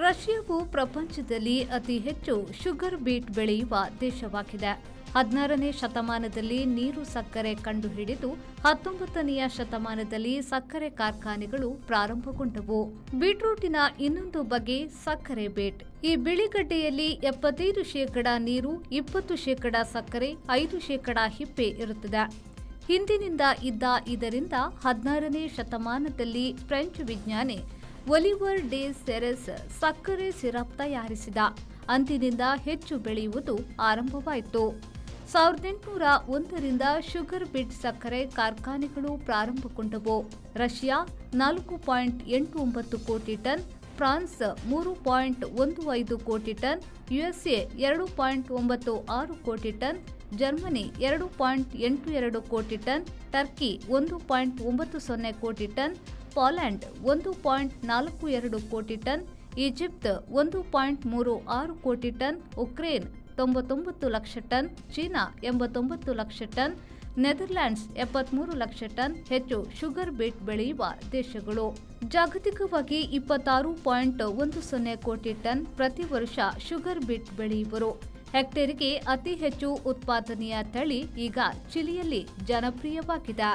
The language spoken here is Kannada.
ರಷ್ಯಾವು ಪ್ರಪಂಚದಲ್ಲಿ ಅತಿ ಹೆಚ್ಚು ಶುಗರ್ ಬೀಟ್ ಬೆಳೆಯುವ ದೇಶವಾಗಿದೆ. 16ನೇ ಶತಮಾನದಲ್ಲಿ ನೀರು ಸಕ್ಕರೆ ಕಂಡುಹಿಡಿದು 19ನೇ ಶತಮಾನದಲ್ಲಿ ಸಕ್ಕರೆ ಕಾರ್ಖಾನೆಗಳು ಪ್ರಾರಂಭಗೊಂಡವು. ಬೀಟ್ರೂಟಿನ ಇನ್ನೊಂದು ಬಗೆ ಸಕ್ಕರೆ ಬೀಟ್. ಈ ಬಿಳಿಗಡ್ಡೆಯಲ್ಲಿ 75% ನೀರು, 20% ಸಕ್ಕರೆ, 5% ಹಿಪ್ಪೆ ಇರುತ್ತದೆ. ಹಿಂದಿನಿಂದ ಇದ್ದ ಇದರಿಂದ 16ನೇ ಶತಮಾನದಲ್ಲಿ ಫ್ರೆಂಚ್ ವಿಜ್ಞಾನಿ ಒಲಿವರ್ ಡೆ ಸೆರೆಸ್ ಸಕ್ಕರೆ ಸಿರಪ್ ತಯಾರಿಸಿದ. ಅಂದಿನಿಂದ ಹೆಚ್ಚು ಬೆಳೆಯುವುದು ಆರಂಭವಾಯಿತು. 1801ರಿಂದ ಶುಗರ್ ಬೀಟ್ ಸಕ್ಕರೆ ಕಾರ್ಖಾನೆಗಳು ಪ್ರಾರಂಭಗೊಂಡವು. ರಷ್ಯಾ 4.89 ಕೋಟಿ ಟನ್, ಫ್ರಾನ್ಸ್ 3.15 ಕೋಟಿ ಟನ್, ಯುಎಸ್ಎ 2.96 ಕೋಟಿ ಟನ್, ಜರ್ಮನಿ 2.82 ಕೋಟಿ ಟನ್, ಟರ್ಕಿ 1.90 ಕೋಟಿ ಟನ್, ಪೋಲೆಂಡ್ 1.42 ಕೋಟಿ ಟನ್, ಈಜಿಪ್ಟ್ 1.36 ಕೋಟಿ ton, Ukraine 99 lakh ton, China 89 lakh ton, Netherlands 73 lakh ton ಹೆಚ್ಚು ಶುಗರ್ ಬೀಟ್ ಬೆಳೆಯುವ ದೇಶಗಳು. ಜಾಗತಿಕವಾಗಿ 26.10 ಕೋಟಿ ಟನ್ ಪ್ರತಿ ವರ್ಷ ಶುಗರ್ ಬೀಟ್ ಬೆಳೆಯುವರು. ಹೆಕ್ಟೇರಿಗೆ ಅತಿ ಹೆಚ್ಚು ಉತ್ಪಾದನೆಯ ತಳಿ ಈಗ ಚಿಲಿಯಲ್ಲಿ ಜನಪ್ರಿಯವಾಗಿದೆ.